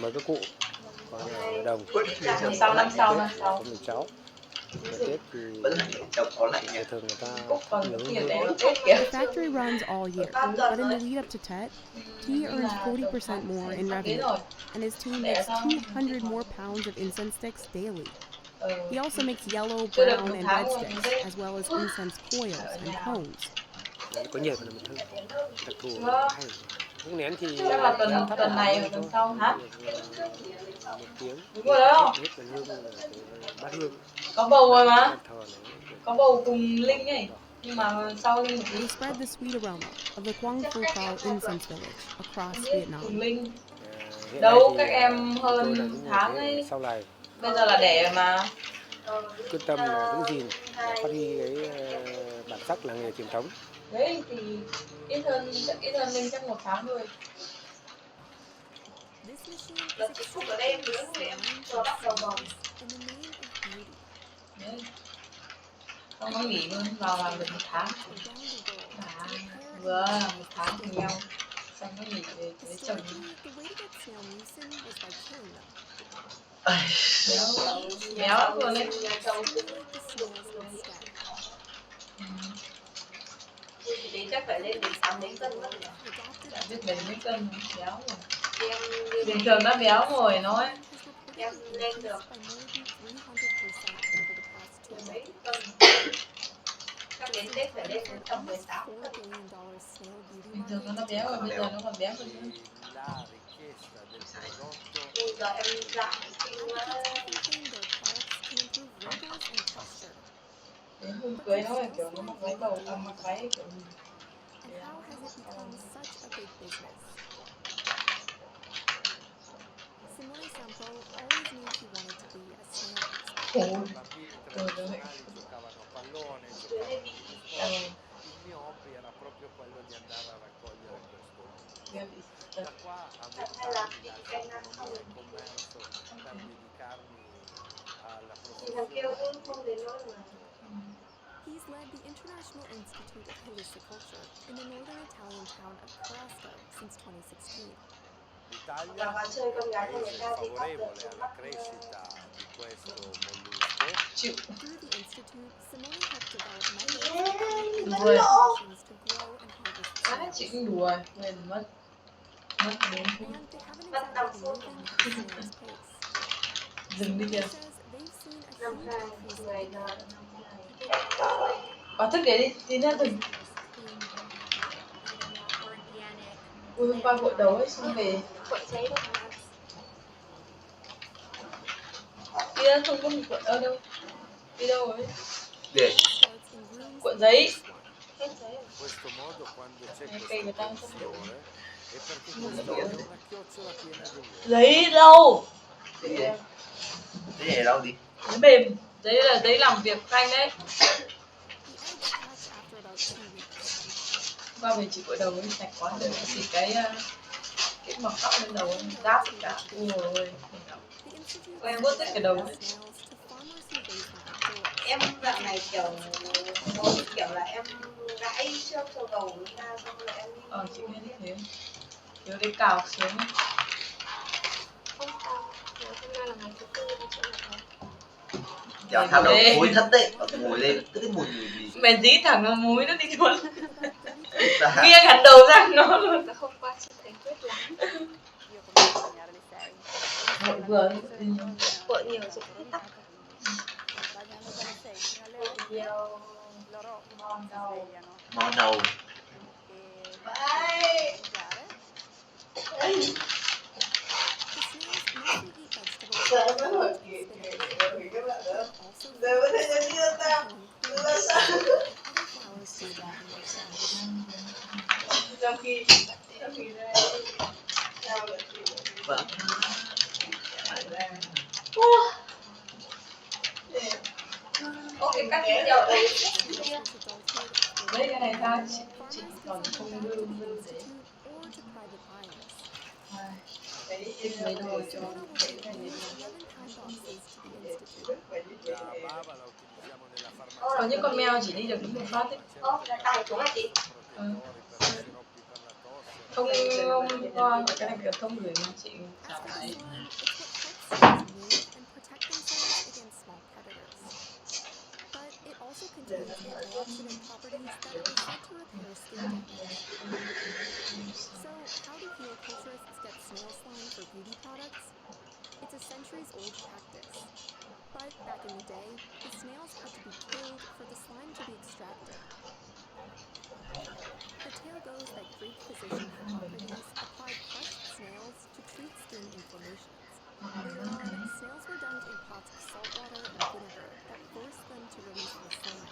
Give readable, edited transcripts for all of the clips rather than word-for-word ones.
mấy các cụ còn ở đồng. Năm sau Có mình cháu. Tết thì thường người ta nhớ hơn. The factory runs all year, but in the lead up to Tet, he earns 40% more in revenue, and his team makes 200 more pounds of incense sticks daily. He also makes yellow, brown, and red sticks, as well as incense coils and cones. Có nhiều phần mình đặc thù hay. Những nén thì chắc là tuần này hoặc tuần sau hả? một tiếng. Đúng rồi đó. Hết phần hương bát hương. Có bầu rồi mà. Có bầu cùng linh ấy. Nhưng mà sau linh một tí. They spread the sweet aroma of the chuong43+44 incense village across Vietnam. Linh. Đâu các em hơn tháng ấy. Sau này. Bây giờ là để mà Quyết tâm là giữ gìn, phát huy cái bản sắc làng nghề truyền thống. Đấy thì ít hơn linh chắc 1 tháng thôi. Là chỉ phút ở đây nữa thì em cho bắt đầu vòng. Đấy. Xong nó nghỉ luôn, vào làm được 1 tháng. Vừa làm 1 tháng cùng nhau. Xong nó nghỉ về chồng. Béo lắm luôn đấy. Thì chắc phải lên đến 8 cân mất nhỉ? Chả biết 70 cân, béo rồi. Bình thường đã béo rồi nói. Em lên được mấy cân. Chắc đến Tết phải lên đến tầm 18 cân. Bình thường nó đã béo rồi, bây giờ nó còn béo hơn nữa. Bây giờ em giảm Đến hôm cưới nó là kiểu nó mặc váy bầu, mặc váy kiểu ôi, trời ơi. hay là cái năng không thì thằng kia cũng không đến nỗi mà. He's led the International Institute of Holistic Culture in the northern Italian town of Carrasco since 2016. Và vào chơi con gái của người ta thì có được trong mắt chịu. Through the institute, Simone helped develop Rồi. methods to grow and harvest Chị cũng đùa, quên mất 4 phút. and they haven't exactly been moving at the snail's pace. Dừng đi kìa. Says they've seen a năm huge 2 increase in ngày demand. Thức để đi, tí nữa dừng. Ui, hôm qua gội đầu ấy, xong về. cuộn giấy đâu mà. Kia không có một cuộn đâu đâu. Đi đâu rồi? Để Cuộn giấy. Hết giấy rồi. Cây người ta không đủ. Giấy đâu? Thế này đâu đi? Giấy mềm. Giấy là giấy làm việc canh đấy. Qua về chị gội đầu ấy sạch quá rồi, chỉ cái mọc tóc lên đầu ráp cả. Ôi, em bớt tất cả đầu ấy. Em dạo này kiểu là em gãy trước sau đầu ra xong rồi em đi. Chị nghe như thế. Nhớ cái cào xuống. Không sao. Hôm nay là ngày thứ 4 em chưa làm. Giờ thao đầu muối thất đấy, mùi lên, cái mùi gì? Mày dí thẳng vào múi nó đi luôn. Nghiêng hẳn đầu ra nó luôn. Hôm qua chị thấy quyết lắm. Vội vừa Vội nhiều rồi cũng tắt. Nhiều mòn đầu. Món đầu. Bye. Giờ em mới hỏi chị các bạn nữa. Giờ có thể nhớ chưa ta? Là sao? Trong khi đây sao vậy chị? Vâng. Ok, cắt video đây. Đấy cái này ra chị còn không lưu đấy. Đấy mấy đồ cho cái này như con mèo chỉ đi được đúng một phát ấy. Là tay của chị. Thông qua cái này được thông gửi mà chị trả lại. It also contains antioxidant properties that are said to repair skin damage. So, how do helioculturists get snail slime for beauty products? It's a centuries-old practice. But back in the day, the snails had to be killed for the slime to be extracted. The tale goes that Greek physician Hippocrates applied crushed snails to treat skin inflammations. Later on, snails were dunked in pots of salt water and vinegar that forced them to release the slime.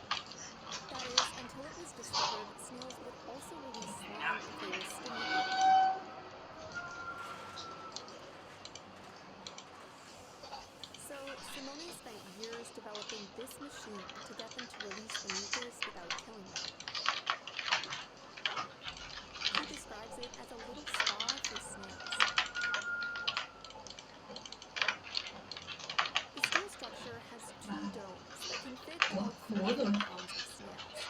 That is, until it was discovered snails would also release slime if they were stimulated. So, Simone spent years developing this machine to get them to release the mucus without killing them. He describes it as a little spa for snails. The steel structure has two domes that can fit about 400 pounds of snails.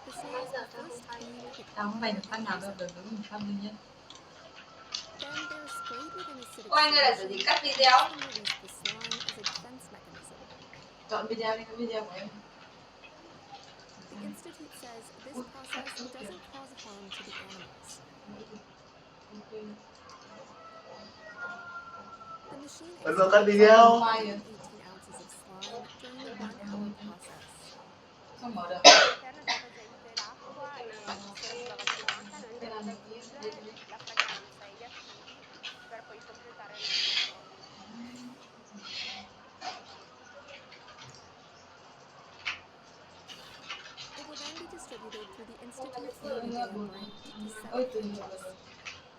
The snails are first cleaned with Tao không bày được phát nào đâu, được với mình phát duy nhất. then they're sprayed with an acidic Quay ngay là gì cắt video. and release the slime as a defense mechanism. Chọn video đi, cái video của em. The Institute says this process doesn't cause harm to the animals. The machine Vẫn vừa cắt video. 18 ounces of slime during the 1-hour process. Không mở được. It will then be distributed through the Institute's brand to sell. Ôi, từ nhiều rồi.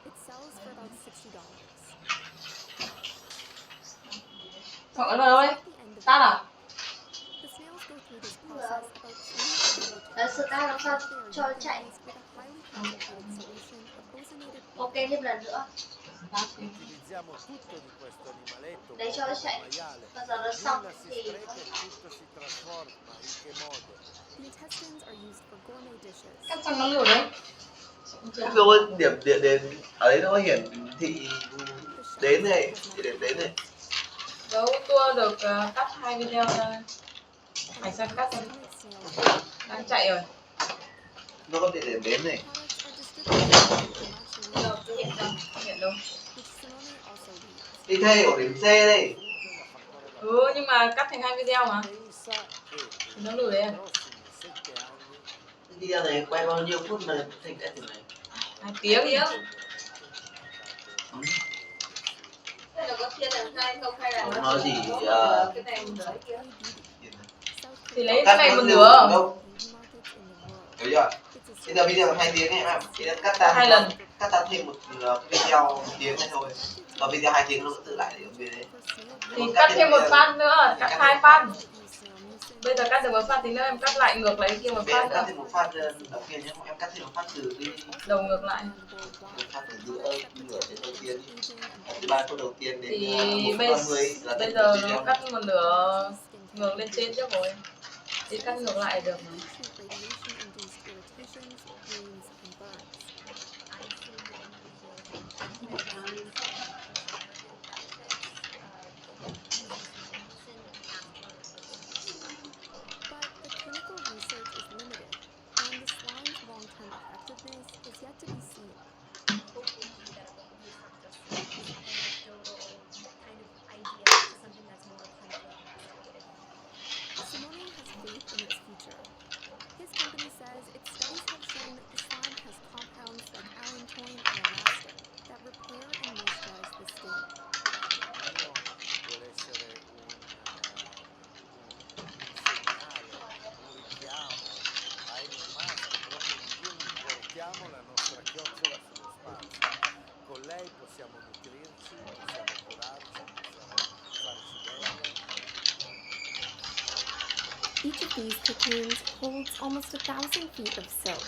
It sells for about $60. Chọn ấn vào đâu đấy? At the end of Tắt à? the snails go through this process about 3 Đấy, start làm sao cho chạy. with a highly concentrated solution of ozonated Ok, thêm lần nữa. Utilizziamo tutto di questo animaletto Để cho nó chạy. maiale. Bao giờ nó xong Nulla si thì spreca e tutto si trasforma. In che modo? The intestines are used for gourmet dishes. Cắt xong nó lửa đấy. Rồi điểm điện đến ở đấy nó có hiển thị đến này, địa điểm đến này. Dấu tua được cắt 2 video ra. Phải sang cắt rồi. Đang chạy rồi. Nó có địa điểm đến này. Hiện đâu. Đi thay ở điểm C đây. Ừ, nhưng mà cắt thành 2 video mà. Pensa che Thì nó lửa đấy à? nei prossimi 7 anni Video này quay bao nhiêu phút mà thành cái này? 2 tiếng đi á. Thế là có chia làm hai không hay là Không nói gì cái này một nửa kia. Thì lấy cái này một nửa. Không. Hiểu chưa? Bây giờ video 2 tiếng ấy em. Thì cắt ra 2 lần. Cắt ra thêm một cái video 1 tiếng này thôi. Còn video 2 tiếng nó vẫn tự lại để ở bên đấy. Thì cắt thêm một phát nữa, cắt 2 phát. Bây giờ cắt được một phát thì nữa em cắt lại ngược lấy kia một Bây phát em cắt nữa. thêm một phát đầu tiên nhé. Em cắt thêm một phát từ cái Đầu ngược lại. phát từ giữa nửa đến đầu tiên. Từ 3 phút đầu tiên đến Thì 1:30 là bây giờ nó cắt một nửa ngược lên trên trước rồi. Thì cắt ngược lại được mà. La nostra chiocciola sullo spazio. Con lei possiamo nutrirci, possiamo curarci, possiamo farci bene. Each of these cocoons holds almost 1,000 feet of silk.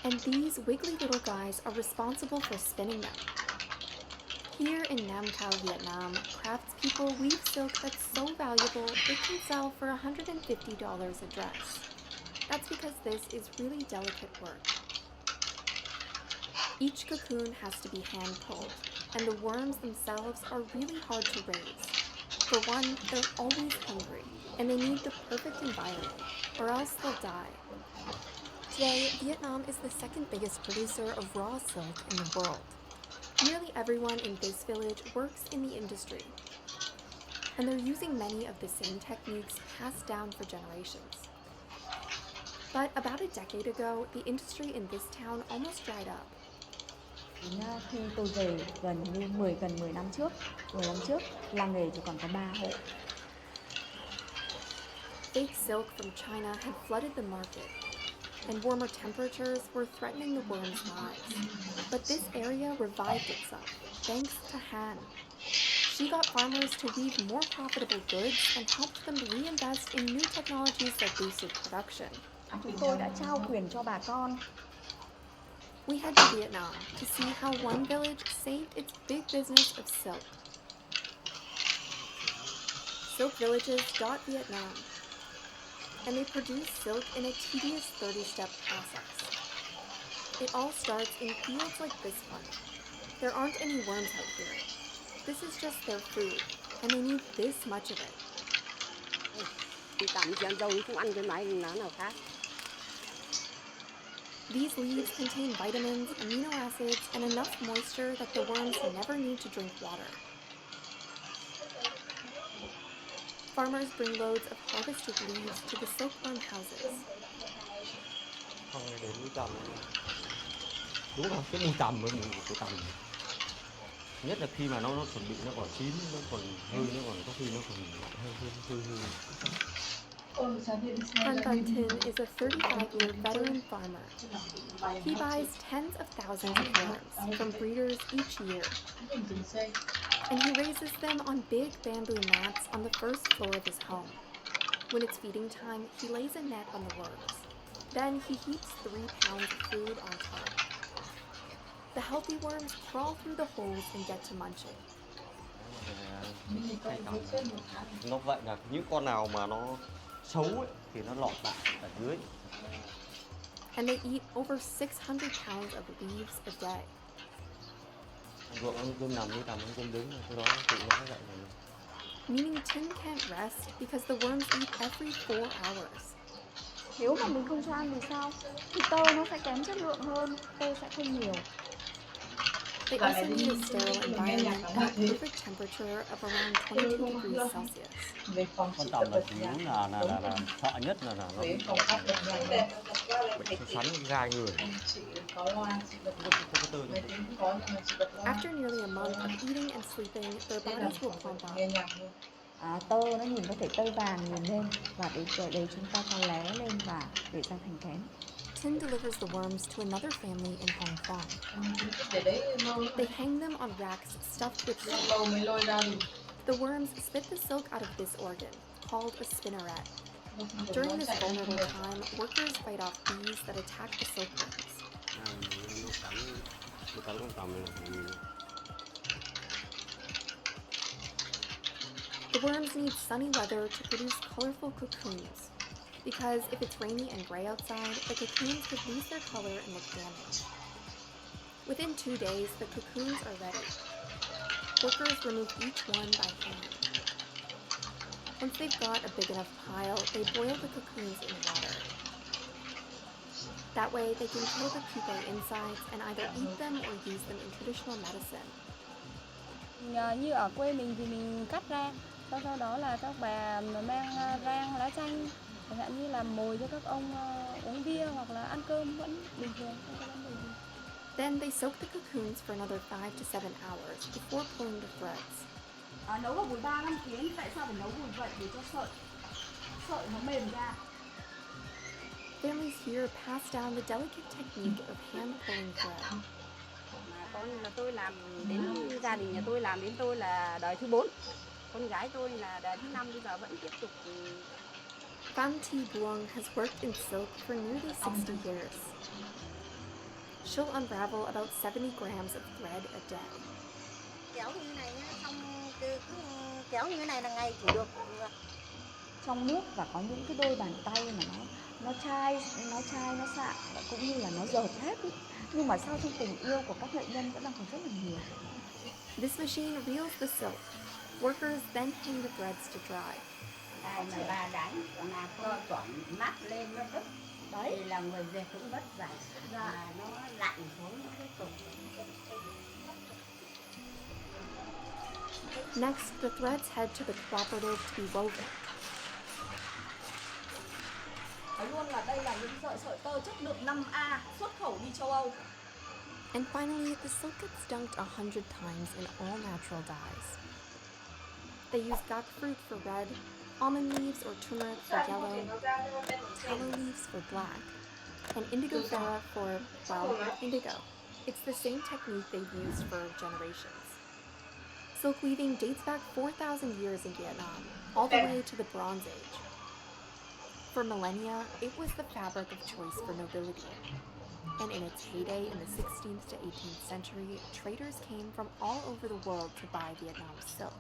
And these wiggly little guys are responsible for spinning them. Here in Nam Cao, Vietnam, craftspeople weave silk that's so valuable it can sell for $150 a dress. That's because this is really delicate work. Each cocoon has to be hand-pulled, and the worms themselves are really hard to raise. For one, they're always hungry, and they need the perfect environment, or else they'll die. Today, Vietnam is the second biggest producer of raw silk in the world. Nearly everyone in this village works in the industry, and they're using many of the same techniques passed down for generations. But about a decade ago, the industry in this town almost dried up. Khi tôi về gần 10 năm trước, làng nghề chỉ còn có 3 hộ. Fake silk from China had flooded the market, and warmer temperatures were threatening the worms' lives. But this area revived itself, thanks to Han. She got farmers to weave more profitable goods and helped them reinvest in new technologies that boosted production. Chúng tôi đã trao quyền cho bà con. We head to Vietnam to see how one village saved its big business of silk. Silkvillages.Vietnam. And they produce silk in a tedious 30-step process. It all starts in fields like this one. There aren't any worms out here. This is just their food, and they need this much of it. These leaves contain vitamins, amino acids, and enough moisture that the worms never need to drink water. Farmers bring loads of harvested leaves to the silkworm houses. Đúng là cái mùi tằm với mùi của tằm. Nhất là khi mà nó chuẩn bị, nó còn chín, nó còn hư, nó còn có khi nó còn hư. Han Văn Tin is a 35-year veteran farmer. He buys tens of thousands of worms from breeders each year, and he raises them on big bamboo mats on the first floor of his home. When it's feeding time, he lays a net on the worms. Then he heaps 3 pounds of food on top. The healthy worms crawl through the holes and get to munching. Nó vậy là những con nào mà nó xấu ấy, thì nó lọt lại ở dưới. And they eat over 600 pounds of leaves a day. Ruộng ăn cơm nằm như tầm ăn cơm đứng, cái đó tự nó vậy rồi. Meaning Tin can't rest because the worms eat every 4 hours. Nếu mà mình không cho ăn thì sao? Thì tơ nó sẽ kém chất lượng hơn, tơ sẽ không nhiều. They also need a sterile environment at a perfect temperature of around 22 degrees Celsius. Con tầm là chủ yếu là sợ nhất là nó bệnh xoắn gai người. After nearly a month of eating and sleeping, their bodies will plump up. Tơ nó nhìn có thể tơ vàng nhìn lên và để chúng ta cho lé lên và để ra thành kén. Tin delivers the worms to another family in Hong Kong. They hang them on racks stuffed with silk. The worms spit the silk out of this organ, called a spinneret. During this vulnerable time, workers fight off bees that attack the silkworms. The worms need sunny weather to produce colorful cocoons, because if it's rainy and gray outside, the cocoons could lose their color and look damaged. Within 2 days, the cocoons are ready. Workers remove each one by hand. Once they've got a big enough pile, they boil the cocoons in water. That way, they can kill the pupae insides and either eat them or use them in traditional medicine. Như ở quê mình thì mình cắt ra, sau đó là các bà mang rang lá chanh, chẳng hạn như làm mồi cho các ông uống bia hoặc là ăn cơm vẫn bình thường, không có vấn đề gì. Then they soak the cocoons for another 5 to 7 hours before pulling the threads. Nấu vào bùi 3-5 tiếng, tại sao phải nấu bùi vậy? Để cho sợi nó mềm ra. Families here pass down the delicate technique of hand pulling thread. Con là tôi làm đến gia đình nhà tôi làm đến tôi là đời thứ 4. Con gái tôi là đời thứ 5 bây giờ vẫn tiếp tục. Pham Thi Buong has worked in silk for nearly 60 years. She'll unravel about 70 grams of thread a day. Kéo như này xong cứ kéo như thế này là ngày chỉ được. Trong nước và có những cái đôi bàn tay mà nó chai, nó sạm và cũng như là nó dợt hết ý. Nhưng mà sau trong tình yêu của các nghệ nhân vẫn đang còn rất là nhiều. This machine reels the silk. Workers then hang the threads to dry. Ai mà ba đánh mà không chuẩn mắt lên nó đứt. Đấy thì là người dệt cũng vất vả. Mà nó lạnh xuống nó tiếp tục. Next, the threads head to the cooperative to be woven. Nói luôn là đây là những sợi tơ chất lượng 5A xuất khẩu đi châu Âu. And finally, the silk gets dunked 100 times in all natural dyes. They use gak fruit for red, almond leaves or turmeric for yellow, tallow leaves for black, and indigo fera for, well, indigo. It's the same technique they've used for generations. Silk weaving dates back 4,000 years in Vietnam, all the way to the Bronze Age. For millennia, it was the fabric of choice for nobility. And in its heyday in the 16th to 18th century, traders came from all over the world to buy Vietnam's silk.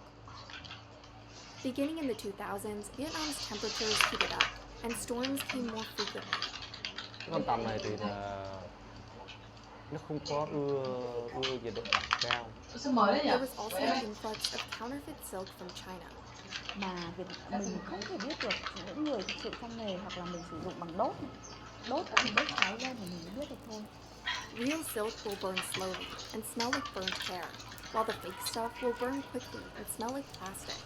Beginning in the 2000s, Vietnam's temperatures heated up, and storms came more frequently. Con tằm này thì là nó không có ưa nhiệt độ cao. There was also an influx of counterfeit silk from China. Mà mình không thể biết được những người thực sự trong nghề hoặc là mình sử dụng bằng đốt cháy lên thì mình mới biết được thôi. Real silk will burn slowly and smell like burnt hair, while the fake stuff will burn quickly and smell like plastic.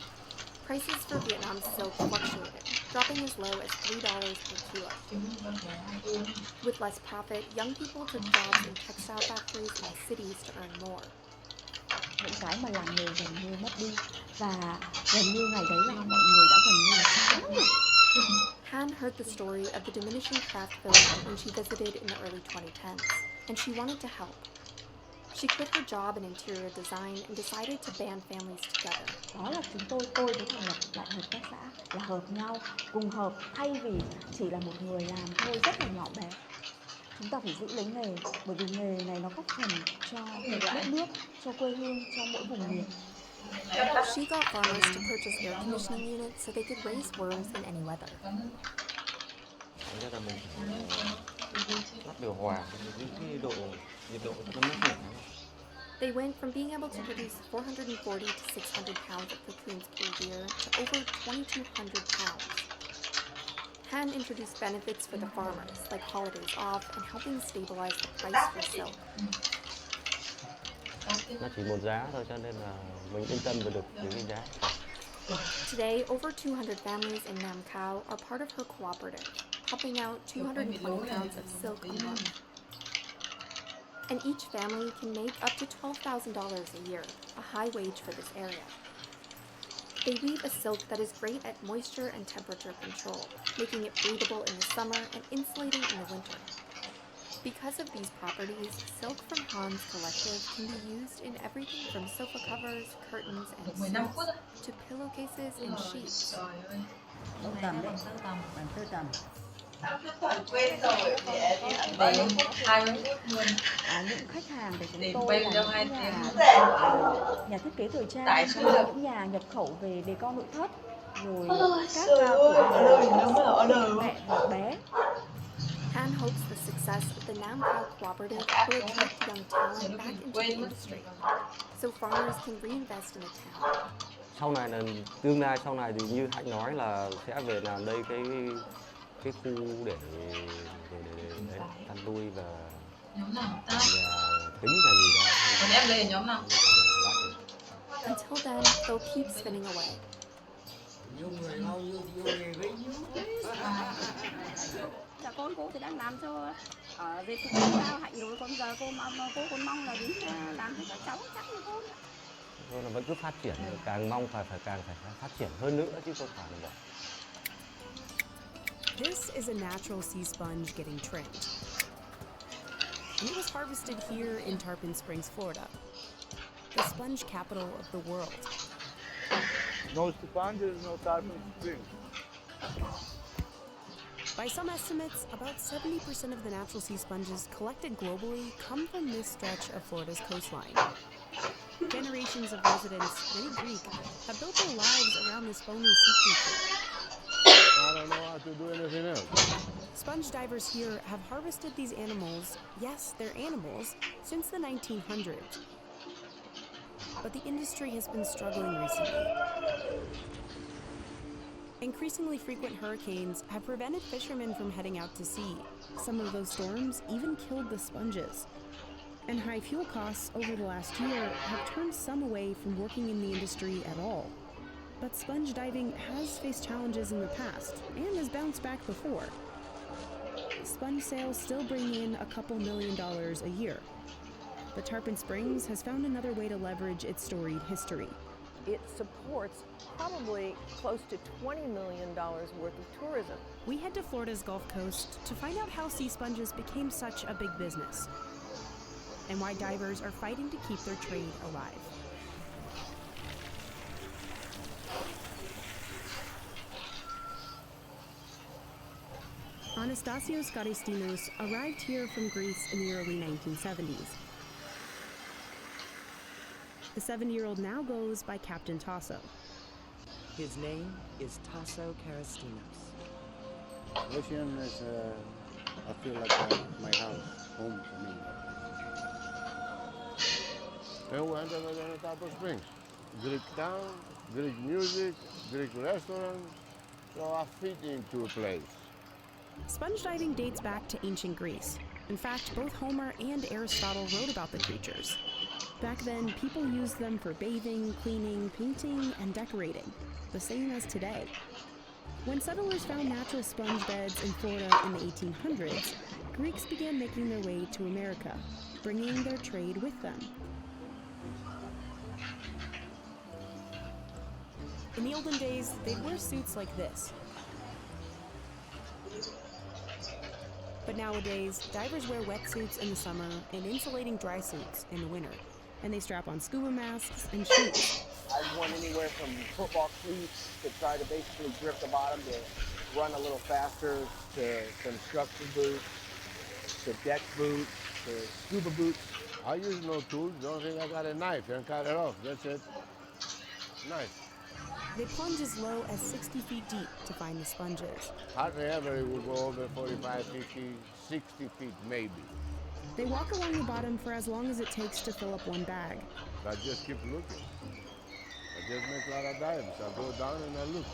Prices for Vietnam's silk fluctuated, dropping as low as $3 per kilo. With less profit, young people took jobs in textile factories in the cities to earn more. Những cái mà làng nghề gần như mất đi và gần như ngày đấy là mọi người đã gần như là chán rồi. Han heard the story of the diminishing craft village when she visited in the early 2010s, and she wanted to help. She quit her job in interior design and decided to band families together. Đó là chúng tôi với thành lập lại hợp tác xã là hợp nhau, cùng hợp thay vì chỉ là một người làm thôi rất là nhỏ bé. Chúng ta phải giữ lấy nghề bởi vì nghề này nó góp phần cho đất nước, cho quê hương, cho mỗi vùng miền. She got farmers to purchase air conditioning units so they could raise worms in any weather. Thành ra là mình lắp điều hòa những cái nhiệt độ cho nó mát mẻ. They went from being able to produce 440 to 600 pounds of cocoons per year to over 2,200 pounds. Han introduced benefits for the farmers, like holidays off and helping stabilize the price for silk. Nó chỉ một giá thôi cho nên là mình yên tâm về được những cái giá. Today, over 200 families in Nam Cao are part of her cooperative, helping out 220 pounds of silk a month. And each family can make up to $12,000 a year, a high wage for this area. They weave a silk that is great at moisture and temperature control, making it breathable in the summer and insulating in the winter. Because of these properties, silk from Han's collective can be used in everything from sofa covers, curtains, and seats to pillowcases and sheets. Tầm đấy, bằng tư tầm. Những khách hàng của chúng tôi là những nhà thiết kế thời trang, những nhà nhập khẩu về decor nội thất, rồi các cửa mẹ và bé. Han hopes the success of the Nam Cao cooperative will attract young talent back into the industry, so farmers can reinvest in the town. Sau này là tương lai sau này thì như Hạnh nói là sẽ về làm đây cái khu để chăn nuôi và tính là gì đó. Còn em lên nhóm nào? Until then, they'll keep spinning away. Dạ con cô thì đang làm cho ở dệt phục cao Hạnh rồi, còn giờ cô mong là đến làm cho các cháu chắc như cô. Rồi là vẫn cứ phát triển, càng mong càng phải phát triển hơn nữa chứ không phải là vậy. This is a natural sea sponge getting trimmed. And it was harvested here in Tarpon Springs, Florida, the sponge capital of the world. No sponges, no Tarpon Springs. By some estimates, about 70% of the natural sea sponges collected globally come from this stretch of Florida's coastline. Generations of residents, many Greek, have built their lives around this bony sea creature. don't know how to do anything else. Sponge divers here have harvested these animals, yes, they're animals, since the 1900s. But the industry has been struggling recently. Increasingly frequent hurricanes have prevented fishermen from heading out to sea. Some of those storms even killed the sponges. And high fuel costs over the last year have turned some away from working in the industry at all. But sponge diving has faced challenges in the past and has bounced back before. Sponge sales still bring in a couple $1 million a year. But Tarpon Springs has found another way to leverage its storied history. It supports probably close to $20 million worth of tourism. We head to Florida's Gulf Coast to find out how sea sponges became such a big business and why divers are fighting to keep their trade alive. Anastasios Garistinos arrived here from Greece in the early 1970s. The 70-year-old now goes by Captain Tasso. His name is Tasso Karistinos. Ocean is, I feel like my house, home for me. And we ended up in Tarpon Springs. Greek town, Greek music, Greek restaurant, so I fit into a place. Sponge diving dates back to ancient Greece. In fact, both Homer and Aristotle wrote about the creatures. Back then, people used them for bathing, cleaning, painting, and decorating, the same as today. When settlers found natural sponge beds in Florida in the 1800s, Greeks began making their way to America, bringing their trade with them. In the olden days, they'd wear suits like this. But nowadays, divers wear wetsuits in the summer and insulating dry suits in the winter. And they strap on scuba masks and shoes. I've worn anywhere from football cleats to try to basically grip the bottom to run a little faster, to construction boots, to deck boots, to scuba boots. I use no tools, the only thing I got a knife and cut it off, that's it. Knife. They plunge as low as 60 feet deep to find the sponges. Hardly ever it will go over 45, 50, 60 feet maybe. They walk along the bottom for as long as it takes to fill up one bag. I just keep looking. I just make a lot of dives. I go down and I look.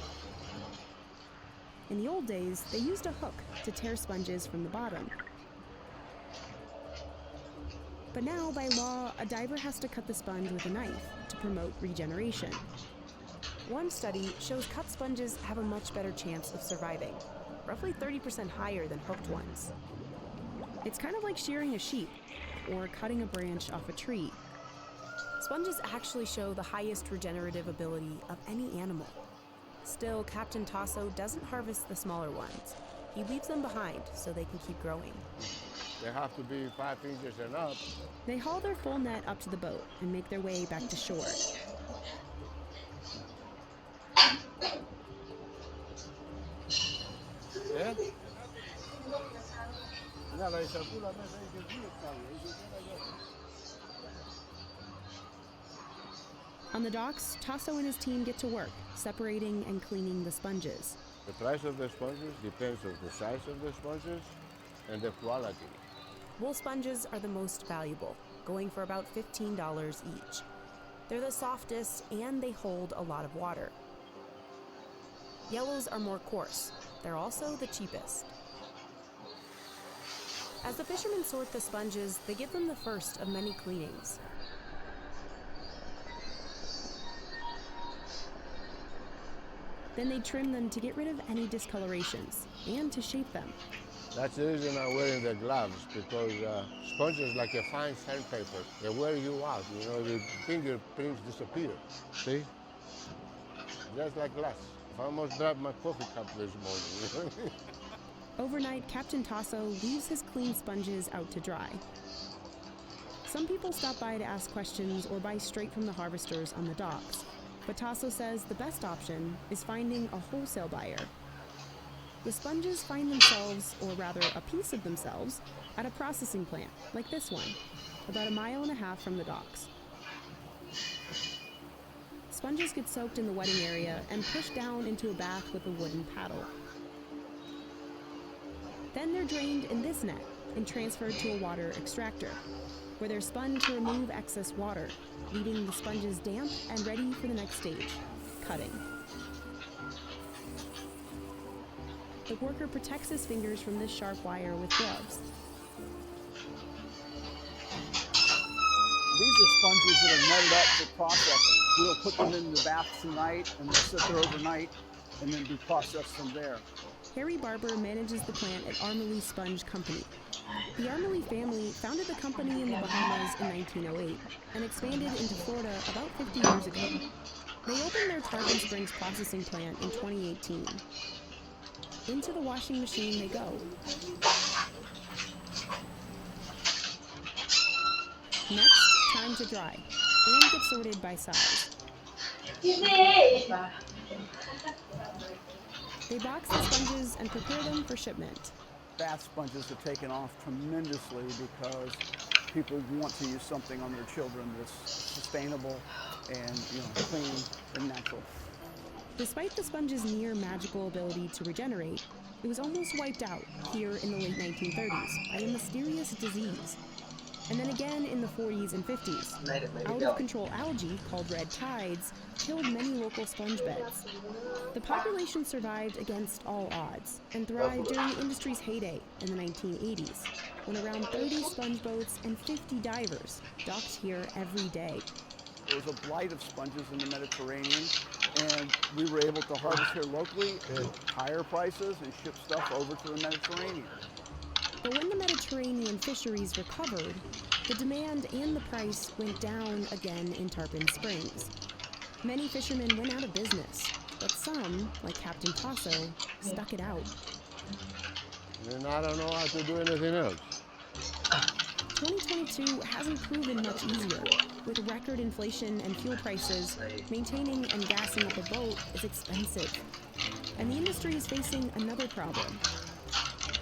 In the old days, they used a hook to tear sponges from the bottom. But now, by law, a diver has to cut the sponge with a knife to promote regeneration. One study shows cut sponges have a much better chance of surviving, roughly 30% higher than hooked ones. It's kind of like shearing a sheep or cutting a branch off a tree. Sponges actually show the highest regenerative ability of any animal. Still, Captain Tasso doesn't harvest the smaller ones. He leaves them behind so they can keep growing. They have to be 5 inches and up. They haul their full net up to the boat and make their way back to shore. Yeah? On the docks, Tasso and his team get to work, separating and cleaning the sponges. The price of the sponges depends on the size of the sponges and the quality. Wool sponges are the most valuable, going for about $15 each. They're the softest and they hold a lot of water. Yellows are more coarse. They're also the cheapest. As the fishermen sort the sponges, they give them the first of many cleanings. Then they trim them to get rid of any discolorations and to shape them. That's the reason I'm wearing the gloves, because sponges like a fine sandpaper, they wear you out, you know, the fingerprints disappear, see? Just like glass. I almost dropped my coffee cup this morning. Overnight, Captain Tasso leaves his clean sponges out to dry. Some people stop by to ask questions or buy straight from the harvesters on the docks. But Tasso says the best option is finding a wholesale buyer. The sponges find themselves, or rather a piece of themselves, at a processing plant, like this one, about 1.5 miles from the docks. Sponges get soaked in the wetting area and pushed down into a bath with a wooden paddle. Then they're drained in this net and transferred to a water extractor, where they're spun to remove excess water, leaving the sponges damp and ready for the next stage, cutting. The worker protects his fingers from this sharp wire with gloves. These are sponges that are netted up for processing. We'll put them in the bath tonight and they'll sit there overnight and then be processed from there. Harry Barber manages the plant at Armley Sponge Company. The Armley family founded the company in the Bahamas in 1908 and expanded into Florida about 50 years ago. They opened their Tarpon Springs processing plant in 2018. Into the washing machine they go. Next, time to dry and get sorted by size. They box the sponges and prepare them for shipment. Bath sponges are taken off tremendously because people want to use something on their children that's sustainable and clean and natural. Despite the sponge's near magical ability to regenerate, it was almost wiped out here in the late 1930s by a mysterious disease. And then again in the 40s and 50s, out-of-control algae called red tides killed many local sponge beds. The population survived against all odds and thrived during the industry's heyday in the 1980s, when around 30 sponge boats and 50 divers docked here every day. There was a blight of sponges in the Mediterranean, and we were able to harvest here locally at higher prices and ship stuff over to the Mediterranean. But when the Mediterranean fisheries recovered, the demand and the price went down again in Tarpon Springs. Many fishermen went out of business, but some, like Captain Tasso, stuck it out. Then I don't know how to do anything else. 2022 hasn't proven much easier. With record inflation and fuel prices, maintaining and gassing up a boat is expensive. And the industry is facing another problem.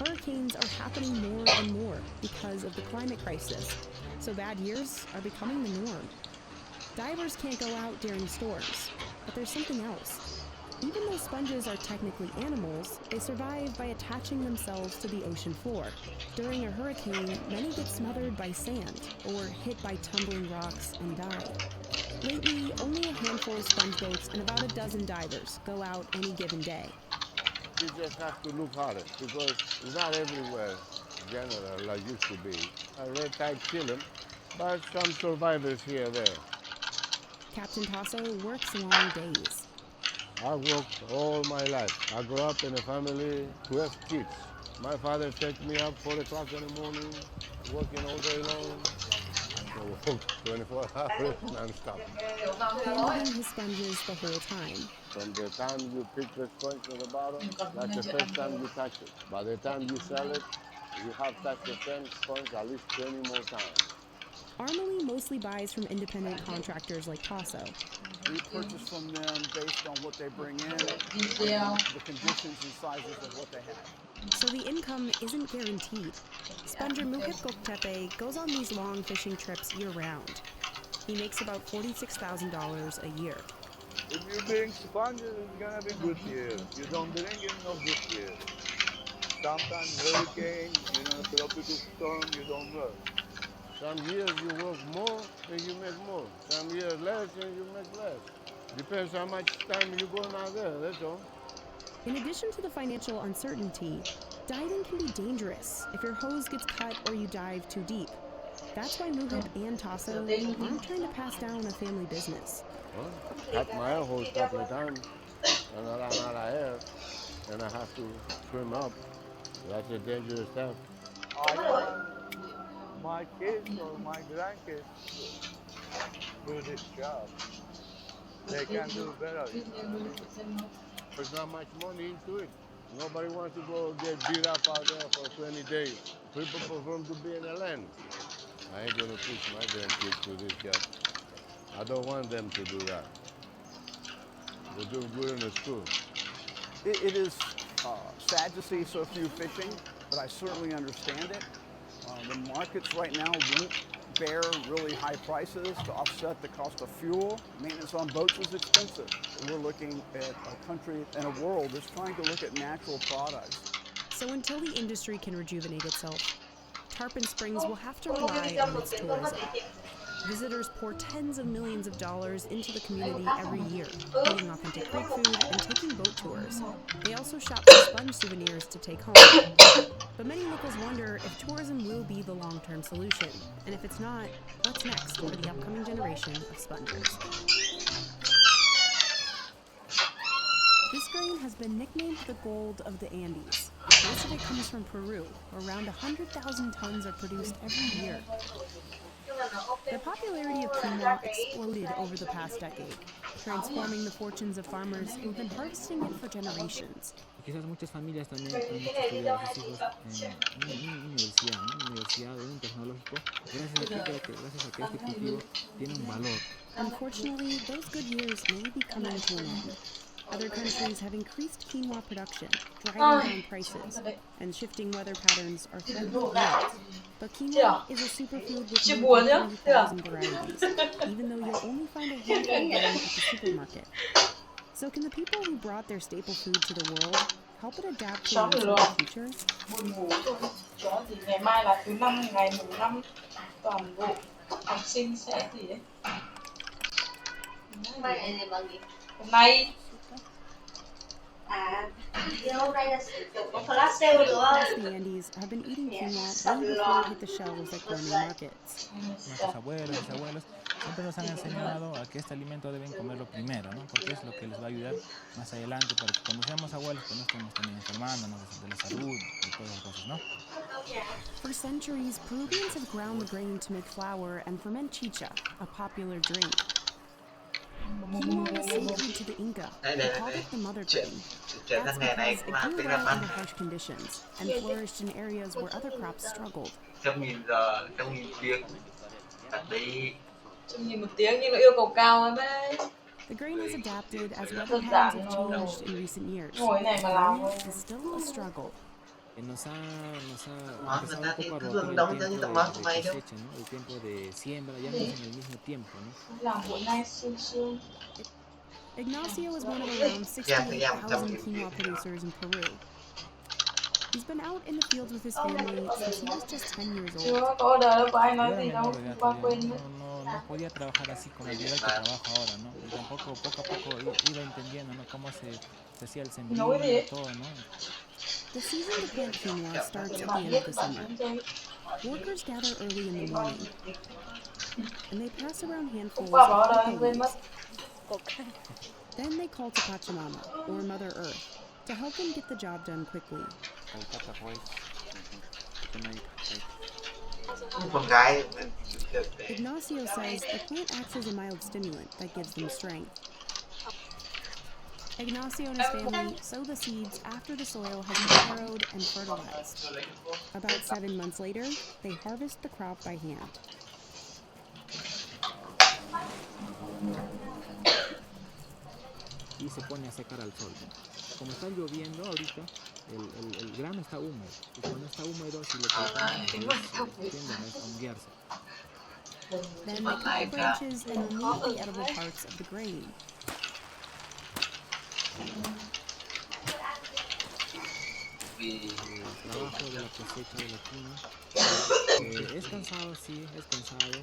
Hurricanes are happening more and more because of the climate crisis, so bad years are becoming the norm. Divers can't go out during storms, but there's something else. Even though sponges are technically animals, they survive by attaching themselves to the ocean floor. During a hurricane, many get smothered by sand or hit by tumbling rocks and die. Lately, only a handful of sponge boats and about a dozen divers go out any given day. You just have to look harder because it's not everywhere general like used to be. A red tide kill them, but some survivors here and there. Captain Tasso works long days. I worked all my life. I grew up in a family, 12 kids. My father takes me up 4 o'clock in the morning, working all day long. So work 24 hours non-stop. Handling his sponges the whole time. From the time you pick the sponge from the bottom, that's the first time you touch it. By the time you sell it, you have touched the same sponge at least 20 more times. Armley mostly buys from independent contractors like Tasso. We purchase from them based on what they bring in, the conditions and sizes of what they have. So the income isn't guaranteed. Sponger Mukit Goktepe goes on these long fishing trips year-round. He makes about $46,000 a year. If you bring sponges, it's gonna be good years. You don't bring it, no good years. Sometimes hurricane, tropical storm, you don't work. Some years you work more and you make more. Some years less and you make less. Depends how much time you go out there, that's all. In addition to the financial uncertainty, diving can be dangerous if your hose gets cut or you dive too deep. That's why Muhit and Tasso aren't trying to pass down a family business. Well, cut my air hose a couple of times and I run out of air and I have to swim up. That's a dangerous step. I want my kids or my grandkids to do this job. They can do better. There's not much money into it. Nobody wants to go get beat up out there for 20 days. People prefer to be in the land. I ain't gonna push my grandkids to this job. I don't want them to do that. They're doing good in the school. It is sad to see so few fishing, but I certainly understand it. The markets right now won't bear really high prices to offset the cost of fuel. Maintenance on boats is expensive. We're looking at a country and a world that's trying to look at natural products. So until the industry can rejuvenate itself, Tarpon Springs will have to rely on its tourism. Visitors pour tens of millions of dollars into the community every year, eating authentic Greek food and taking boat tours. They also shop for sponge souvenirs to take home. But many locals wonder if tourism will be the long-term solution, and if it's not, what's next for the upcoming generation of spongers? This grain has been nicknamed the gold of the Andes. Most of it comes from Peru, where around 100,000 tons are produced every year. The popularity of quinoa exploded over the past decade, transforming the fortunes of farmers who've been harvesting it for generations. Quizás muchas familias también han hecho estudiar a sus hijos en una universidad o en un tecnológico, gracias a que este cultivo tiene un valor. Unfortunately, those good years may be coming to an end. Other countries have increased quinoa production, driving down prices, and shifting weather patterns are threatening yields. But quinoa is a superfood with more than 30,000 varieties, even though you'll only find a handful of them at the supermarket. So can the people who brought their staple food to the world help it adapt to a more future? Buồn ngủ thôi. Chó thì ngày mai là thứ 5, ngày mùng 5 toàn bộ học sinh sẽ gì đấy. Hôm nay The Andes have been eating quinoa long before it hit the shelves at gourmet markets. Nuestros abuelos y bisabuelos siempre nos han enseñado a que este alimento deben comerlo primero, ¿no? Porque es lo que les va a ayudar más adelante para que cuando seamos abuelos pues no estemos también enfermándonos de la salud y todas las cosas, ¿no? For centuries, Peruvians have ground the grain to make flour and ferment chicha, a popular drink. Quinoa was sacred to the Inca. They called it the mother grain. That's because it grew well under harsh conditions and flourished in areas where other crops struggled. Trong nhìn một tiếng nhưng nó yêu cầu cao lắm đấy. The grain has adapted as weather patterns have changed in recent years. It is still a struggle. Nos ha empezado un poco a rotar el tiempo de cosecha, ¿no? El tiempo de siembra, ya no es en el mismo tiempo, ¿no? Ignacio is one of around 68,000 quinoa producers in Peru. He's been out in the fields with his family since he was just 10 years old. No podía trabajar así con el nivel que trabajo ahora, ¿no? Y tampoco poco a poco iba entendiendo, ¿no? Cómo se hacía el sembrío y todo, ¿no? The season to plant quinoa starts at the end of the summer. Workers gather early in the morning, and they pass around handfuls of cocoa leaves. Then they call to Pachamama, or Mother Earth, to help them get the job done quickly. Ignacio says the plant acts as a mild stimulant that gives them strength. Ignacio and his family sow the seeds after the soil has been harrowed and fertilized. About 7 months later, they harvest the crop by hand. Y se pone a secar al sol. Como está lloviendo ahorita, el grano está húmedo. Y cuando está húmedo, si lo cortamos, tienden a esfonguearse. Then they cut the branches and remove the edible parts of the grain. El trabajo de la cosecha de la quinoa es cansado, sí, es cansado.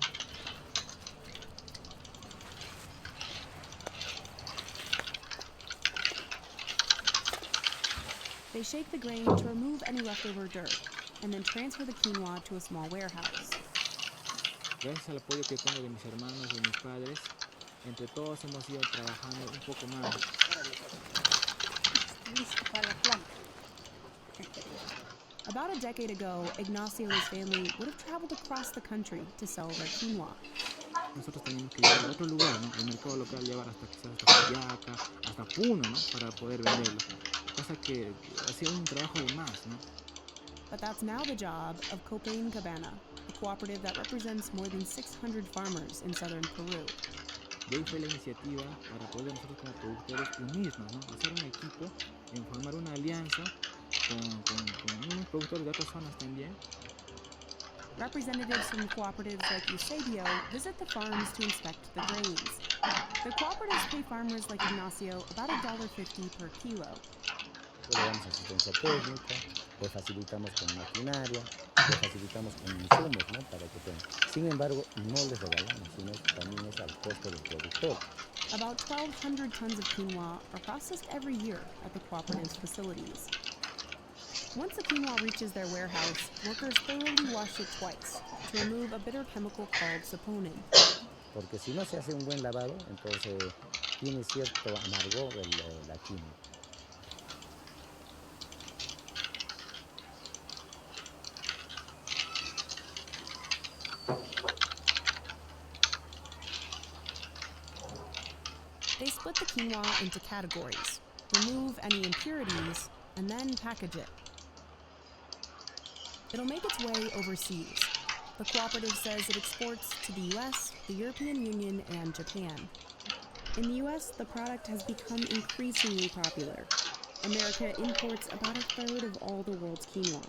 They shake the grain to remove any leftover dirt, and then transfer the quinoa to a small warehouse. Gracias al apoyo que tengo de mis hermanos, de mis padres, entre todos hemos ido trabajando un poco más. About a decade ago, Ignacio and his family would have traveled across the country to sell their quinoa. Nosotros teníamos que ir a otro lugar, ¿no? El mercado local llevar hasta quizás hasta Juliaca, hasta Puno, ¿no? Para poder venderlo. Pasa que hacía un trabajo de más, ¿no? But that's now the job of Copacabana, a cooperative that represents more than 600 farmers in southern Peru. De ahí fue la iniciativa para poder nosotros como productores unirnos, ¿no? Hacer un equipo, en formar una alianza con unos productores de otras zonas también. Representatives from cooperatives like Eusebio visit the farms to inspect the grains. The cooperatives pay farmers like Ignacio about $1.50 per kilo. le damos asistencia técnica, le facilitamos con maquinaria, le facilitamos con insumos, ¿no? Para que tengan. Sin embargo, no les regalamos, sino que también es al costo del productor. About 1,200 tons of quinoa are processed every year at the cooperative's facilities. Once the quinoa reaches their warehouse, workers thoroughly wash it twice to remove a bitter chemical called saponin. Porque si no se hace un buen lavado, entonces tiene cierto amargor la quinoa. They split the quinoa into categories, remove any impurities, and then package it. It'll make its way overseas. The cooperative says it exports to the US, the European Union, and Japan. In the US, the product has become increasingly popular. America imports about a third of all the world's quinoa.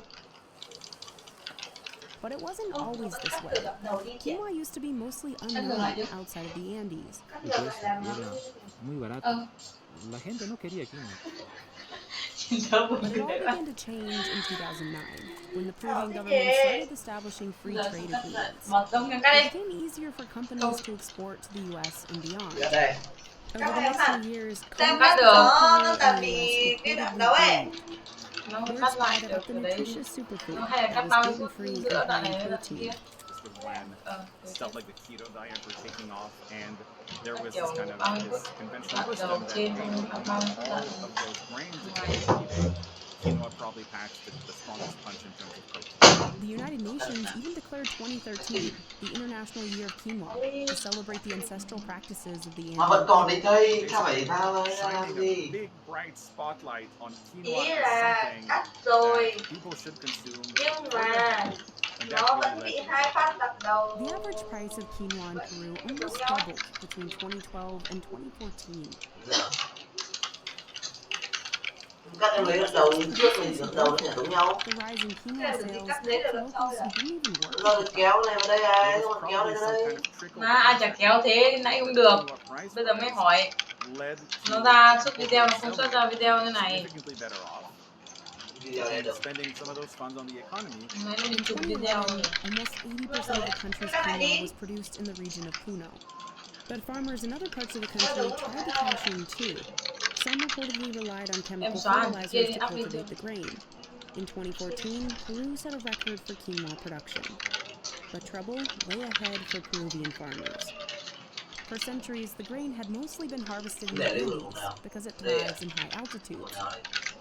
But it wasn't always this way. Quinoa used to be mostly unknown outside of the Andes. Era muy barato. La gente no quería quinoa. But it all began to change in 2009, when the Peruvian government started establishing free trade agreements. It became easier for companies to export to the US and beyond. Over the next few years, commerce between Peru and the US Words spotted up the nutritious superfood that was gluten-free and high in protein. When stuff like the keto diet were taking off, and there was this kind of this conventional wisdom that all of those grains that you were eating, quinoa probably packs the strongest punch in terms of protein. The United Nations even declared 2013 the International Year of Quinoa to celebrate the ancestral practices of the Mà vẫn còn đi Andean. chơi, sao phải làm gì? Big bright spotlight on quinoa is something that people should consume. Nó vẫn bị hai phát đập đầu. The average price of quinoa in Peru almost doubled between 2012 and 2014. Các em lấy đầu trước thì đầu nó sẽ giống nhau. The rise in quinoa sales helped locals who didn't even work. Rồi kéo này vào đây ai, kéo này vào đây. Mà ai chả kéo thế nãy không được. Bây giờ mới hỏi. Nó ra xuất video, nó không xuất ra video như này. And spending some of those funds on the economy. In 2011, almost 80% of the country's quinoa was produced in the region of Puno. But farmers in other parts of the country tried to cash in too. Some reportedly relied on chemical fertilizers to cultivate the grain. In 2014, Peru set a record for quinoa production. But trouble lay ahead for Peruvian farmers. For centuries, the grain had mostly been harvested in the Andes because it thrives in high altitudes.